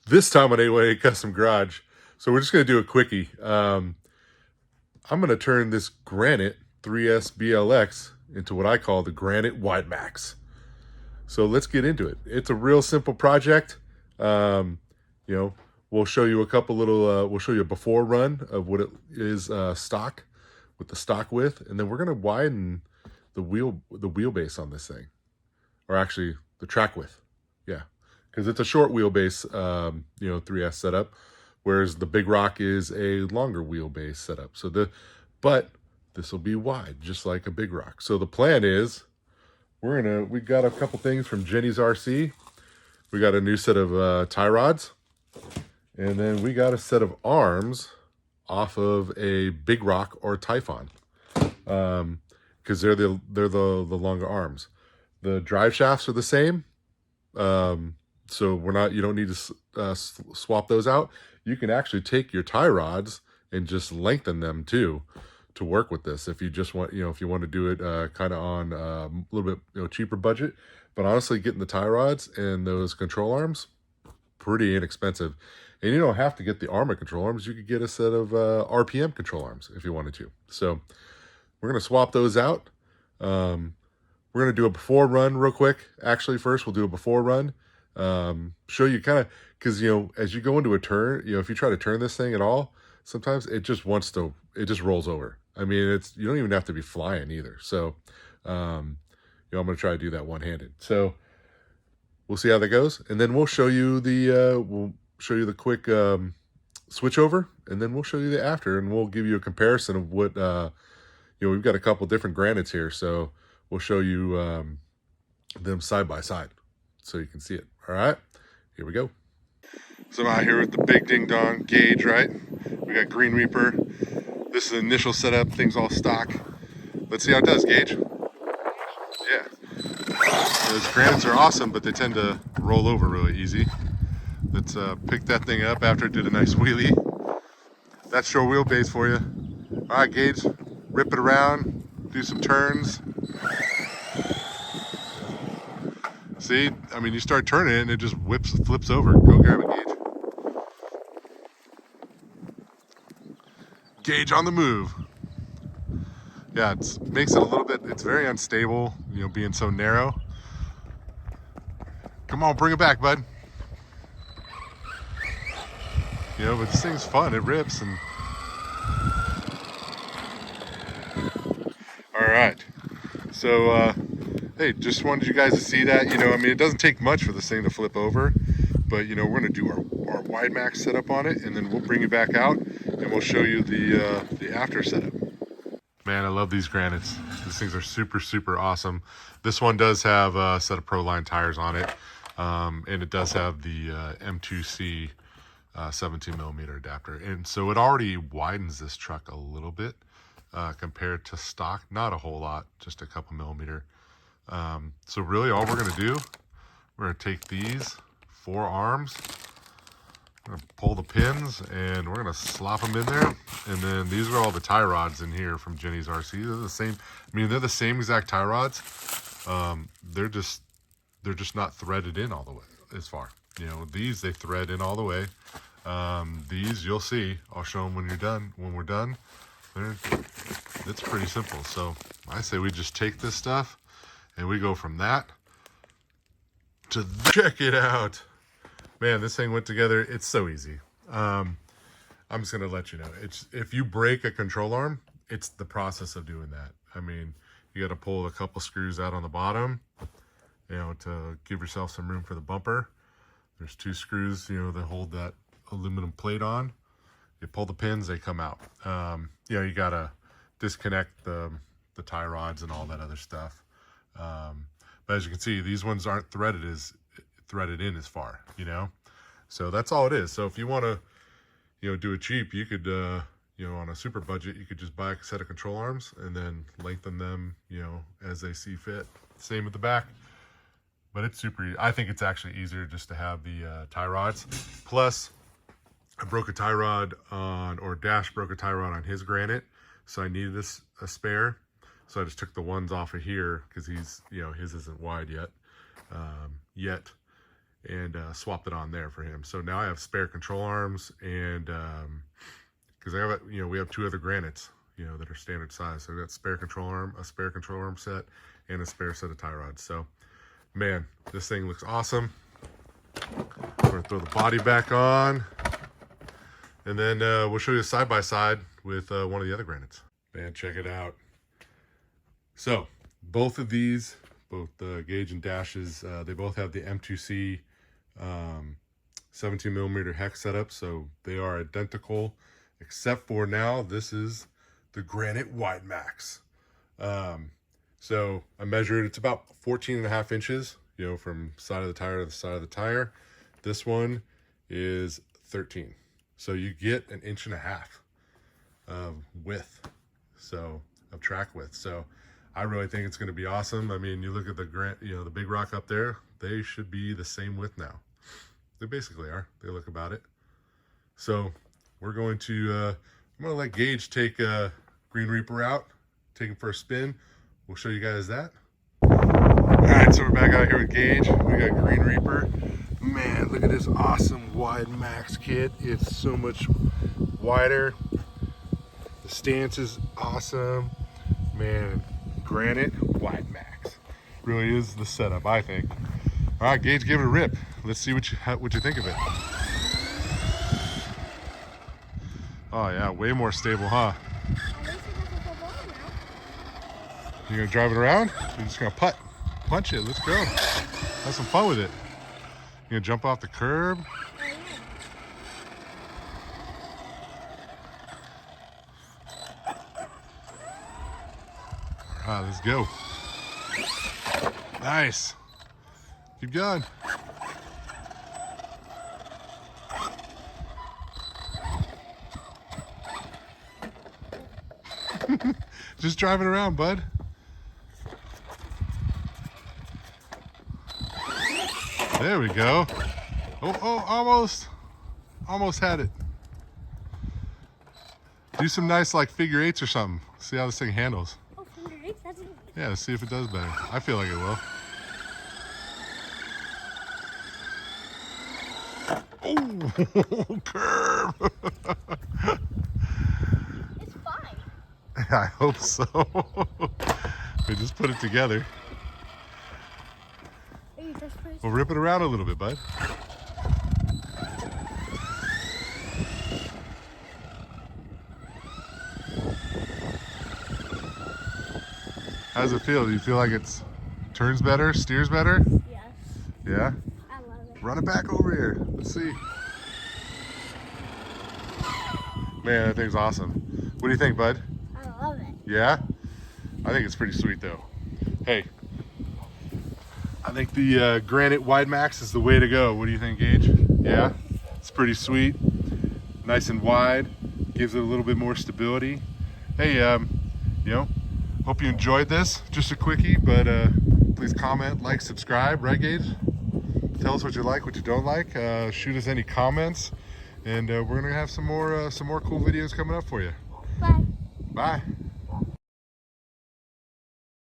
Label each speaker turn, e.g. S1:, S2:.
S1: This time on 818 Custom Garage. So we're just going to do a quickie. I'm going to turn this Granite 3S BLX into what I call the Granite Wide Max. So let's get into it. It's a real simple project. Um, you know, we'll show you a couple little, we'll show you a before run of what it is stock with the stock width. And then we're going to widen the wheelbase on this thing, or actually the track width. Yeah, because it's a short wheelbase, 3S setup, whereas the Big Rock is a longer wheelbase setup. But this will be wide, just like a Big Rock. So the plan is, we got a couple things from Jenny's RC. We got a new set of TieRods, and then we got a set of arms off of a Big Rock or Typhon, because they're the longer arms. The drive shafts are the same, so you don't need to swap those out. You can actually take your TieRods and just lengthen them too to work with this if you just want, if you want to do it kind of on a little bit cheaper budget. But honestly, getting the TieRods and those control arms, pretty inexpensive. And you don't have to get the Arrma control arms. You could get a set of RPM control arms if you wanted to. So we're going to swap those out. We're going to do a before run real quick. Actually, first we'll do a before run. Show you kind of, because, as you go into a turn, if you try to turn this thing at all, sometimes it just rolls over. I mean, you don't even have to be flying either. So, I'm going to try to do that one-handed. So we'll see how that goes. And then we'll show you the quick, switch over, and then we'll show you the after, and we'll give you a comparison of what, we've got a couple different granites here. So we'll show you, them side by side so you can see it. All right, here we go. So I'm out here with the big ding dong gauge, right? We got Green Reaper. This is the initial setup, things all stock. Let's see how it does, Gage. Yeah. Those granites are awesome, but they tend to roll over really easy. Let's pick that thing up after it did a nice wheelie. That's your wheelbase for you. All right, Gage, rip it around, do some turns. See, I mean, you start turning it and it just flips over. Go grab it, Gage. Gage on the move. Yeah, it makes it a little bit, it's very unstable, being so narrow. Come on, bring it back, bud. But this thing's fun, it rips. And all right, so hey, just wanted you guys to see that. I mean, it doesn't take much for this thing to flip over, but we're gonna do our wide max setup on it, and then we'll bring it back out and we'll show you the after setup. Man, I love these granites. These things are super, super awesome. This one does have a set of Proline tires on it, and it does have the M2C 17 millimeter adapter, and so it already widens this truck a little bit compared to stock. Not a whole lot, just a couple millimeter. So really all we're going to do, we're going to take these 4 arms, we're going to pull the pins, and we're going to slop them in there. And then these are all the TieRods in here from Jenny's RC. They're the same. I mean, they're the same exact TieRods. They're just not threaded in all the way as far. These they thread in all the way. These you'll see. I'll show them when you're done. When we're done, it's pretty simple. So I say we just take this stuff and we go from that to check it out. Man, this thing went together. It's so easy. I'm just gonna let you know. If you break a control arm, it's the process of doing that. I mean, you got to pull a couple screws out on the bottom, to give yourself some room for the bumper. There's 2 screws, that hold that aluminum plate on. You pull the pins, they come out. You gotta disconnect the TieRods and all that other stuff. But as you can see, these ones aren't threaded in as far, so that's all it is. So if you want to do it cheap, you could on a super budget, you could just buy a set of control arms and then lengthen them as they see fit. Same with the back. But it's super, I think it's actually easier just to have the TieRods. Plus, I broke a TieRod Dash broke a TieRod on his Granite, so I needed a spare. So I just took the ones off of here because his isn't wide yet. and swapped it on there for him. So now I have spare control arms, and because I have, we have 2 other granites, that are standard size. So I got spare control arm, a spare control arm set, and a spare set of tie rods. So man, this thing looks awesome. I'm gonna throw the body back on, and then we'll show you side by side with one of the other granites. Man, check it out. So both of these, both the gauge and dashes, they both have the M2C 17mm hex setup, so they are identical, except for now this is the Granite WideMax. So I measured, it's about 14.5 inches, from side of the tire to the side of the tire. This one is 13, so you get an 1.5 inches of width, so of track width. So I really think it's going to be awesome. I mean, you look at the big rock up there, they should be the same width now. They basically are. They look about it. So we're going to, I'm going to let Gage take Green Reaper out, take him for a spin. We'll show you guys that. All right, so we're back out here with Gage. We got Green Reaper. Man, look at this awesome WideMax kit. It's so much wider. The stance is awesome. Man, Granite WideMax really is the setup, I think. All right, Gage, give it a rip. Let's see what you think of it. Oh yeah, way more stable, huh? You're gonna drive it around? You're just gonna punch it. Let's go. Have some fun with it. You're gonna jump off the curb. All right, let's go. Nice. Keep going. Just driving around, bud. There we go. Oh, almost had it. Do some nice like figure eights or something. See how this thing handles.
S2: Oh, figure eights? That's easy.
S1: Yeah, let's see if it does better. I feel like it will. Oh, curve.
S2: It's fine.
S1: I hope so. We just put it together. We'll rip it around a little bit, bud. How does it feel? Do you feel like it turns better, steers better?
S2: Yes.
S1: Yeah?
S2: I love it.
S1: Run it back over here. Let's see. Man, that thing's awesome. What do you think, bud?
S2: I love it.
S1: Yeah? I think it's pretty sweet, though. Hey, I think the Granite WideMax is the way to go. What do you think, Gage? Yeah? It's pretty sweet. Nice and wide. Gives it a little bit more stability. Hey, hope you enjoyed this. Just a quickie, but please comment, like, subscribe, right, Gage? Tell us what you like, what you don't like. Shoot us any comments, and we're gonna have some more cool videos coming up for you.
S2: Bye.
S1: Bye.